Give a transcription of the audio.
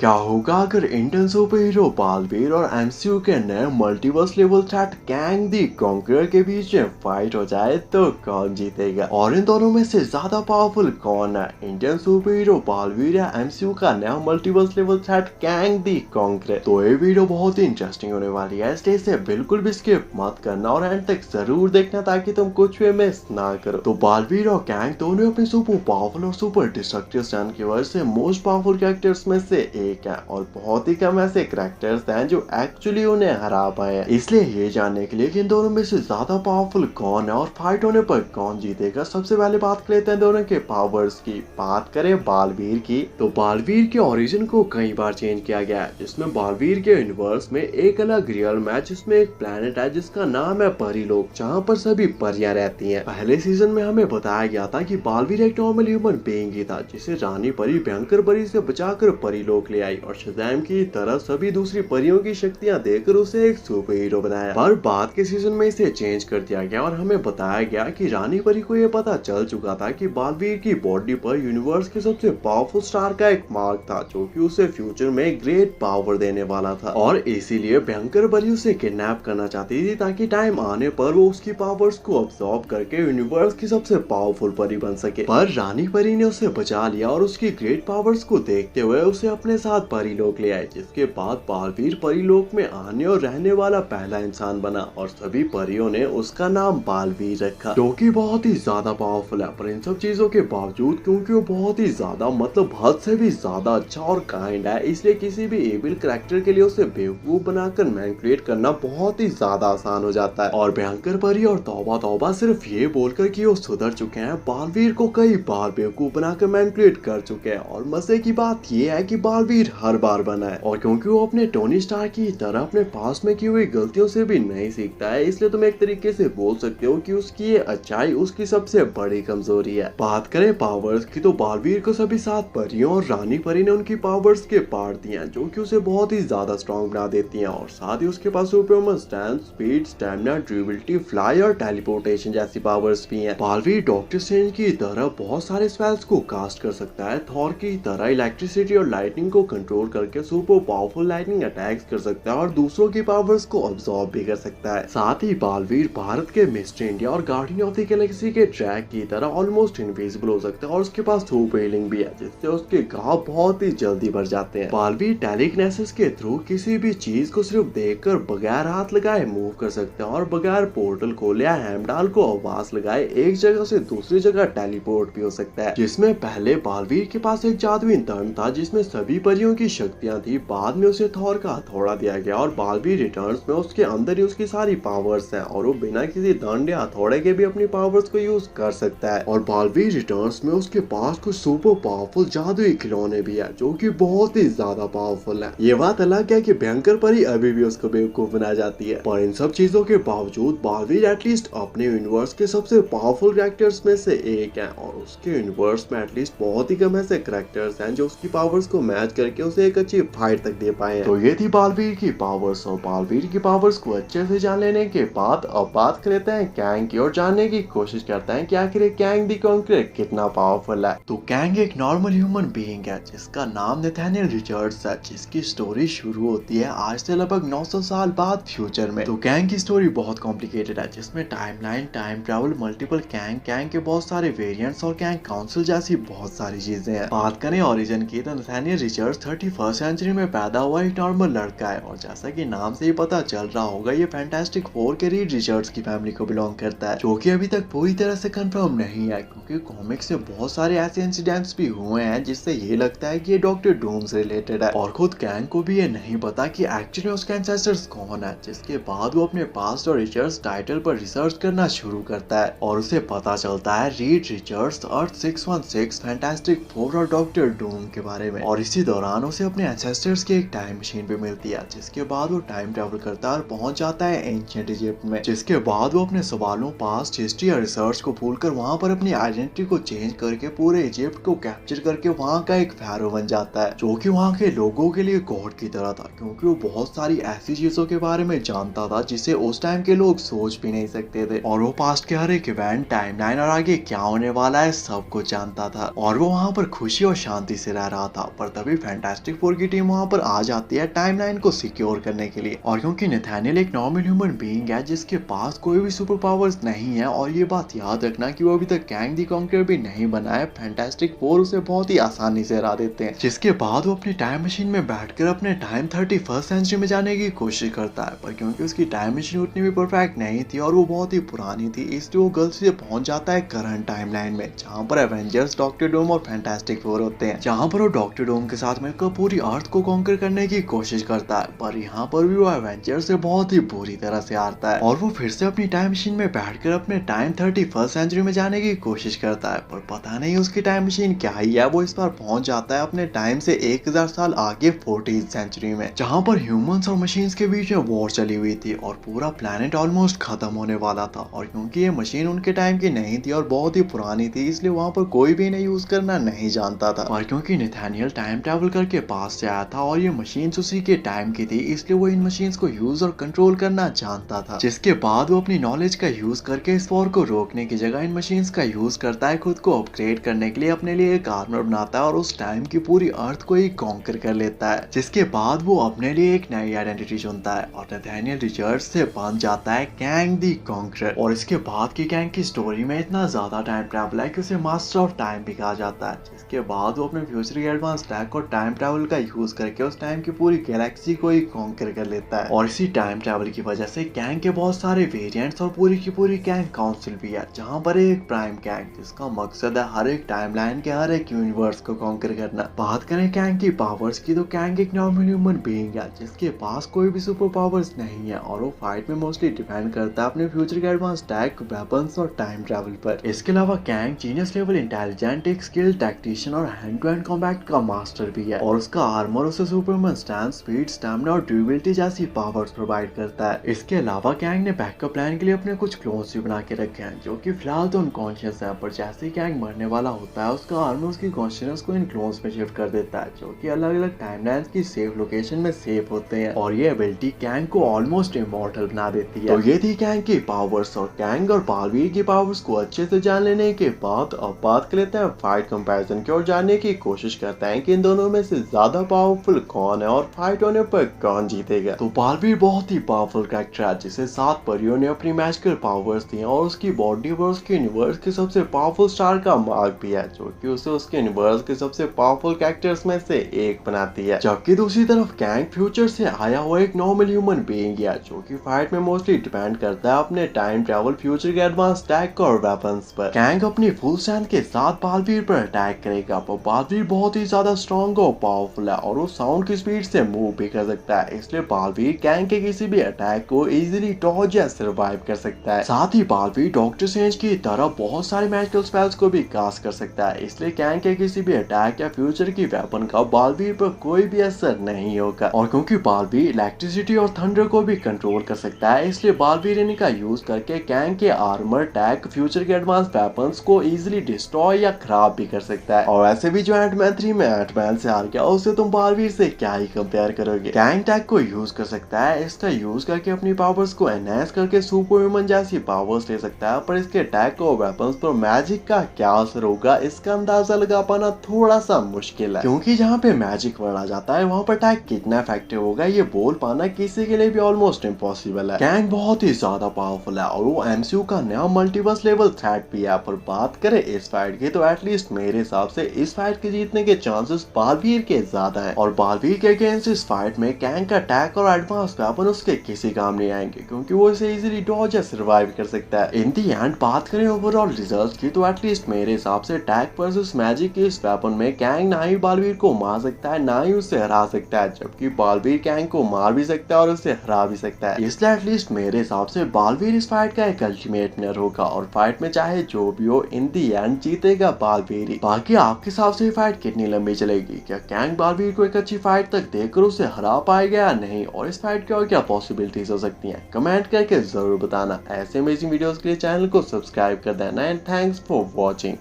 क्या होगा अगर इंडियन सुपर हीरो बालवीर और एमसीयू के नए मल्टीवर्स लेवल थ्रेट कैंग दी कॉन्करर के बीच में फाइट हो जाए तो कौन जीतेगा और इन दोनों में से ज्यादा पावरफुल कौन है, इंडियन सुपर हीरो बालवीर या एमसीयू का नया मल्टीवर्स लेवल थ्रेट कैंग दी कॉन्करर। तो ये वीडियो बहुत ही इंटरेस्टिंग होने वाली है, इसलिए इसे बिल्कुल भी स्किप मत करना और एंड तक जरूर देखना ताकि तुम कुछ भी मिस ना करो। तो बालवीर और कैंग दोनों अपने सुपर पावरफुल और सुपर डिस्ट्रक्टिव स्टैंड की वजह से मोस्ट पावरफुल कैरेक्टर्स में से एक है और बहुत ही कम ऐसे कैरेक्टर्स हैं जो एक्चुअली उन्हें हरा पाए हैं। इसलिए ये जानने के लिए कि इन दोनों में से ज्यादा पावरफुल कौन है और फाइट होने पर कौन जीतेगा, सबसे पहले बात कर लेते हैं दोनों के पावर्स की। बात करें बालवीर की तो बालवीर के ओरिजिन को कई बार चेंज किया गया है, जिसमें बालवीर के यूनिवर्स में एक अलग रियल है जिसमें एक प्लेनेट है जिसका नाम है परीलोक, जहाँ पर सभी परियां रहती हैं। पहले सीजन में हमें बताया गया था कि बालवीर एक नॉर्मल ह्यूमन बीइंग ही था जिसे रानी परी भयंकर परी से बचाकर परीलोक ले आई और शज़ैम की तरह सभी दूसरी परियों की शक्तियां देकर उसे एक सुपर हीरो बनाया। पर बाद के सीजन में इसे चेंज कर दिया गया और हमें बताया गया कि रानी परी को यह पता चल चुका था कि बालवीर की बॉडी पर यूनिवर्स के सबसे पावरफुल स्टार का एक मार्क था जो कि उसे फ्यूचर में ग्रेट पावर देने वाला था और इसीलिए भयंकर परी उसे किडनैप करना चाहती थी ताकि टाइम आने पर वो उसकी पावर्स को अब्सॉर्ब करके यूनिवर्स की सबसे पावरफुल परी बन सके। पर रानी परी ने उसे बचा लिया और उसकी ग्रेट पावर्स को देखते हुए उसे अपने साथ परीलोक ले आए, जिसके बाद बालवीर परीलोक में आने और रहने वाला पहला इंसान बना और सभी परियों ने उसका नाम बालवीर रखा, जो कि बहुत ही ज्यादा पावरफुल है। पर इन सब चीजों के बावजूद क्योंकि वो बहुत ही ज्यादा मतलब हद से भी ज्यादा अच्छा और काइंड है, इसलिए किसी भी एविल कैरेक्टर के लिए उसे बेवकूफ बनाकर मैनिपुलेट करना बहुत ही ज्यादा आसान हो जाता है। और भयंकर परी और तौबा तौबा सिर्फ ये बोलकर कि वो सुधर चुके हैं, बालवीर को कई बार बेवकूफ बनाकर मैनिपुलेट कर चुके हैं। और मजे की बात ये है कि बालवीर हर बार बना है और क्योंकि वो अपने टोनी स्टार की तरह अपने पास में की हुई गलतियों से भी नहीं सीखता है, इसलिए तुम एक तरीके से बोल सकते हो कि उसकी ये अच्छाई उसकी सबसे बड़ी कमजोरी है। बात करें पावर्स की तो बालवीर को सभी 7 परियों और रानी परी ने उनकी पावर्स के पार्ट दिए हैं जो कि उसे बहुत ही ज्यादा स्ट्रॉन्ग बना देती हैं और साथ ही उसके पास superhuman strength, speed, stamina, durability, fly और टेलीपोर्टेशन जैसी पावर्स भी हैं। बालवीर डॉक्टर स्ट्रेंज की तरह बहुत सारे स्पेल्स को कास्ट कर सकता है, थॉर की तरह इलेक्ट्रिसिटी और लाइटनिंग को कंट्रोल करके सुपर पावरफुल लाइटनिंग अटैक्स कर सकता है और दूसरों की पावर्स को अब्सॉर्ब भी कर सकता है। साथ ही बालवीर भारत के मिस्टर इंडिया और गार्डियन ऑफ द गैलेक्सी के ट्रैक की तरह ऑलमोस्ट इनविजिबल हो सकता है और उसके पास सुपर हीलिंग भी है जिससे उसके घाव बहुत ही जल्दी भर जाते हैं। बालवीर टेलीकिनेसिस के थ्रू किसी भी चीज को सिर्फ देखकर बगैर हाथ लगाए मूव कर सकते हैं और बगैर पोर्टल खोले या हैमडाल को आवाज लगाए एक जगह से दूसरी जगह टेलीपोर्ट भी हो सकता है। जिसमें पहले बालवीर के पास एक जादुई दंड था जिसमें सभी परियों की शक्तियां थी, बाद में उसे थॉर का हथौड़ा दिया गया और बालवीर रिटर्न्स में उसके अंदर ही उसकी सारी पावर्स हैं और वो बिना किसी दंड या हथौड़े के भी अपनी पावर्स को यूज कर सकता है। और बालवीर रिटर्न्स में उसके पास कुछ सुपर पावरफुल जादुई खिलौने भी है जो कि बहुत ही ज्यादा पावरफुल है। ये बात अलग है कि भयंकर परी अभी भी उसको बेवकूफ बना जाती है, पर इन सब चीजों के बावजूद बालवीर एटलीस्ट अपने यूनिवर्स के सबसे पावरफुल कैरेक्टर्स में से एक है और उसके यूनिवर्स में एटलीस्ट बहुत ही कम ऐसे कैरेक्टर्स हैं जो उसकी पावर्स को मैच करके उसे एक अच्छी फाइट तक दे पाए हैं। तो ये थी बालवीर की पावर्स और बालवीर की पावर्स को अच्छे से जान लेने के बाद अब बात करते हैं कैंग की और जानने की कोशिश करते हैं कि आखिर कैंग द कॉन्करर कितना पावरफुल है। तो कैंग एक नॉर्मल ह्यूमन बीइंग है जिसका नाम नेथानियल रिचर्ड्स है, जिसकी स्टोरी शुरू होती है आज से लगभग 900 साल बाद फ्यूचर में। तो कैंग की स्टोरी बहुत कॉम्प्लिकेटेड है जिसमें timeline, time travel, multiple Kang, Kang के बहुत सारे वेरिएंट्स और कैंग काउंसिल जैसी बहुत सारी चीजें हैं। बात करें ओरिजिन की तो नेथानियल रिचर्ड्स 31st सेंचुरी में पैदा हुआ एक नॉर्मल लड़का है और जैसा कि नाम से ही पता चल रहा होगा ये फैंटास्टिक फोर के रीड रिचर्ड्स की फैमिली को बिलोंग करता है, जो कि अभी तक पूरी तरह से कंफर्म नहीं है क्योंकि कॉमिक्स में बहुत सारे ऐसे इंसिडेंट्स भी हुए हैं जिससे ये लगता है कि ये डॉक्टर डूम से रिलेटेड है। और खुद कैंग को भी ये नहीं पता कि एक्चुअली उसके एंसेस्टर्स कौन है, जिसके बाद वो अपने पास्ट और रिचर्ड्स टाइटल पर रिसर्च करना शुरू करता है और उसे पता चलता है रीड रिचर्ड्स अर्थ 616, फैंटास्टिक फोर और डॉक्टर डूम के बारे में। और इसी दौरान उसे अपने एंसेस्टर्स की एक टाइम मशीन भी मिलती है जिसके बाद वो टाइम ट्रैवल करता है और पहुंच जाता है एंशिएंट इजिप्ट में, जिसके बाद वो अपने सवालों, पास्ट हिस्ट्री या रिसर्च को भूलकर वहां पर अपनी आइडेंटिटी को चेंज करके पूरे इजिप्ट को कैप्चर करके वहां का एक फैरो बन जाता है जो कि वहां के लोगों के लिए गॉड की तरह था क्योंकि वो बहुत सारी ऐसी चीजों के बारे में जानता था जिसे उस टाइम के लोग सोच भी नहीं सकते थे और वो पास्ट के हर एक इवेंट, टाइमलाइन और आगे क्या होने वाला है सब कुछ जानता था और वो वहां पर खुशी और शांति से रह रहा था। पर तभी फैंटास्टिक फोर की टीम वहाँ पर आ जाती है टाइमलाइन को सिक्योर करने के लिए। और क्योंकि नथानियल एक नॉर्मल ह्यूमन बीइंग है जिसके पास कोई भी सुपर पावर्स नहीं है, और ये बात याद रखना कि वो अभी तक कैंग द कॉन्करर भी नहीं बना है, फैंटास्टिक फोर उसे बहुत ही आसानी से हरा देते हैं। जिसके बाद वो अपनी टाइम मशीन में बैठकर अपने टाइम 31st सेंचुरी में जाने की कोशिश करता है, पर क्योंकि उसकी टाइम मशीन उतनी भी परफेक्ट नहीं थी और वो बहुत ही पुरानी थी, इसलिए वो गलती से पहुंच जाता है करंट टाइमलाइन में, जहां पर एवेंजर्स, डॉक्टर डूम और फैंटास्टिक फोर होते हैं। जहां पर वो डॉक्टर डूम के साथ मिलकर पूरी अर्थ को कॉन्कर करने की कोशिश करता है, पर यहाँ पर भी वो एवेंजर्स से बहुत ही बुरी तरह से हारता है और वो फिर से अपनी टाइम मशीन में बैठकर अपने टाइम 31st सेंचुरी में जाने की कोशिश करता है, पर पता नहीं उसकी टाइम मशीन क्या ही है, वो इस बार पहुंच जाता है अपने टाइम से 1000 साल आगे 40th सेंचुरी में, जहां पर ह्यूमंस और मशीन्स के बीच में वॉर चली हुई थी और पूरा प्लेनेट ऑलमोस्ट खत्म होने वाला था। और क्योंकि ये मशीन उनके टाइम की नहीं थी और बहुत ही पुरानी थी, इसलिए वहां पर कोई भी इन्हें यूज करना नहीं जानता था। और क्योंकि नथानियल टाइम ट्रैवल करके पास से आया था और ये मशीन्स उसी के टाइम की थी, इसलिए वो इन मशीन्स को यूज और कंट्रोल करना जानता था। जिसके बाद वो अपनी नॉलेज का यूज करके इस वॉर को रोकने की जगह इन मशीन्स का यूज करता है खुद को अपग्रेड करने के लिए, अपने लिए एक आर्मर बनाता है और उस टाइम की पूरी अर्थ को ही कॉन्कर कर लेता है। जिसके बाद वो अपने लिए एक नई आइडेंटिटी चुनता है और नथानियल रिचर्ड्स से बन जाता है कैंग द कॉन्करर। और इसके बाद की कैंग की स्टोरी में इतना ज्यादा टाइम ट्रैवल है कि उसे मास्टर ऑफ टाइम भी कहा जाता है। जिसके बाद वो अपने फ्यूचर के एडवांस टैक और टाइम ट्रैवल का यूज करके उस टाइम की पूरी गैलेक्सी को ही कॉन्कर कर लेता है। और इसी टाइम ट्रैवल की वजह से कैंग के बहुत सारे वेरिएंट्स और पूरी की पूरी कैंग काउंसिल भी है, जहाँ पर एक प्राइम कैंग जिसका मकसद है हर एक टाइमलाइन के हर एक यूनिवर्स को कॉन्कर करना। बात करें कैंग की पावर्स की, तो कैंग एक नॉर्मल ह्यूमन बीइंग है जिसके पास कोई भी सुपर पावर्स नहीं है और वो फाइट में मोस्टली डिपेंड करता है अपने फ्यूचर के एडवांस टैक, वेपन्स और टाइम ट्रैवल पर। इसके अलावा कैंग जीनियस लेवल इंटेलिजेंट, एक स्किल्ड टैक्टिशियन और हैंड टू हैंड कॉम्बैट का मास्टर भी है, और उसका आर्मर उसे सुपरमैन स्टैंड, स्पीड, स्टैमिना और ड्यूरेबिलिटी जैसी पावर्स प्रोवाइड करता है। इसके अलावा कैंग ने बैकअप प्लान के लिए अपने कुछ क्लोन्स भी बना के रखे हैं, जो कि फिलहाल तो अनकॉन्शियस है, पर जैसे ही कैंग मरने वाला होता है उसका आर्मर उसकी कॉन्शियसनेस को इन क्लोन्स में शिफ्ट कर देता है, जो कि अलग अलग टाइमलाइंस की सेफ लोकेशन में सेव होते हैं, और ये एबिलिटी कैंग को ऑलमोस्ट इमॉर्टल बना देती है। तो ये थी कैंग की पावर्स, और कैंग और बालवीर की पावर्स को अच्छे से जान लेने के बाद अब बात कर लेते हैं फाइट कंपैरिजन की और जानने की कोशिश करते हैं कि इन दोनों में से ज्यादा पावरफुल कौन है और फाइट होने पर कौन जीतेगा। तो बालवीर बहुत ही पावरफुल कैरेक्टर है जिसे 7 परियों ने अपनी मैजिकल पावर्स दी और उसकी बॉडी पर उसके यूनिवर्स के सबसे पावरफुल स्टार का मार्क भी है, जो कि उसे उसके यूनिवर्स के सबसे पावरफुल कैरेक्टर्स में से एक बनाती है। जबकि दूसरी तरफ कैंग फ्यूचर से आया हुआ एक नॉर्मल ह्यूमन बीइंग है, जो कि फाइट में मोस्टली डिपेंड करता है अपने टाइम ट्रैवल, फ्यूचर के एडवांस टैक और वेपन्स पर। कैंग अपनी फुल स्ट्रेंथ के साथ बालवीर पर अटैक करेगा, पर बालवीर बहुत ही ज्यादा स्ट्रॉन्ग और पावरफुल है और वो साउंड की स्पीड से मूव भी कर सकता है, इसलिए बालवीर कैंग के किसी भी अटैक को इजीली डॉज या सर्वाइव कर सकता है। साथ ही बालवीर डॉक्टर स्ट्रेंज की तरह बहुत सारे मैजिकल स्पेल्स को भी कास्ट कर सकता है, इसलिए कैंग के किसी भी अटैक या फ्यूचर की वेपन का बालवीर पर कोई भी असर नहीं होगा। और क्योंकि बालवीर इलेक्ट्रिसिटी और थंडर को भी कंट्रोल कर सकता है, इसलिए बालवीर इनका यूज करके कैंग के आर्मर, टैक, फ्यूचर के एडवांस वेपन्स को इजीली डिस्ट्रॉय या खराब भी कर सकता है। और ऐसे भी जो एंटमैन 3 में एंटमैन से हार गया, उससे तुम बालवीर से क्या ही कंपेयर करोगे। कैंग टैक को यूज कर सकता है, इसका यूज करके अपनी पावर्स को एनहांस करके सुपर ह्यूमन जैसी पावर्स ले सकता है, पर इसके अटैक और वेपन्स पर मैजिक का क्या असर होगा इसका अंदाजा लगा पाना थोड़ा सा मुश्किल है, क्योंकि जहाँ पे मैजिक वर्ड आ जाता है वहाँ पर अटैक कितना इफेक्टिव होगा ये बोल पाना किसी के लिए भी ऑलमोस्ट इम्पॉसिबल है। कैंग बहुत ही ज्यादा पावरफुल है और वो एमसीयू का नया मल्टीवर्स लेवल थ्रेट भी है, पर बात करें इस फाइट की तो एटलीस्ट मेरे हिसाब से इस फाइट के जीतने के चांसेस बालवीर के ज्यादा है, और बालवीर के अगेंस्ट इस फाइट में कैंग का अटैक और एडवांस वेपन उसके किसी काम नहीं आएंगे, क्योंकि वो इसे इजीली डॉज या सर्वाइव कर सकता है। इन दी एंड बात करें ओवरऑल रिजल्ट की तो एटलीस्ट मेरे हिसाब से अटैक वर्सेस मैजिक के इस वेपन में कैंग ना ही बालवीर को मार सकता है ना ही उसे हरा सकता है, जबकि बालवीर कैंग को मार भी सकता है और उसे हरा भी सकता है। इसलिए एटलीस्ट मेरे हिसाब से बालवीर इस फाइट का एक अल्टीमेट विनर होगा और फाइट में चाहे जो भी हो इन दी एंड जीतेगा बालवीर ही। बाकी आपके हिसाब से फाइट कितनी लंबी चलेगी? क्या कैंग बालवीर को एक अच्छी फाइट तक देखकर उसे हरा पाएगा या नहीं, और इस फाइट की और क्या पॉसिबिलिटीज हो सकती हैं? कमेंट करके जरूर बताना। ऐसे अमेजिंग वीडियोस के लिए चैनल को सब्सक्राइब कर देना एंड थैंक्स फॉर वॉचिंग।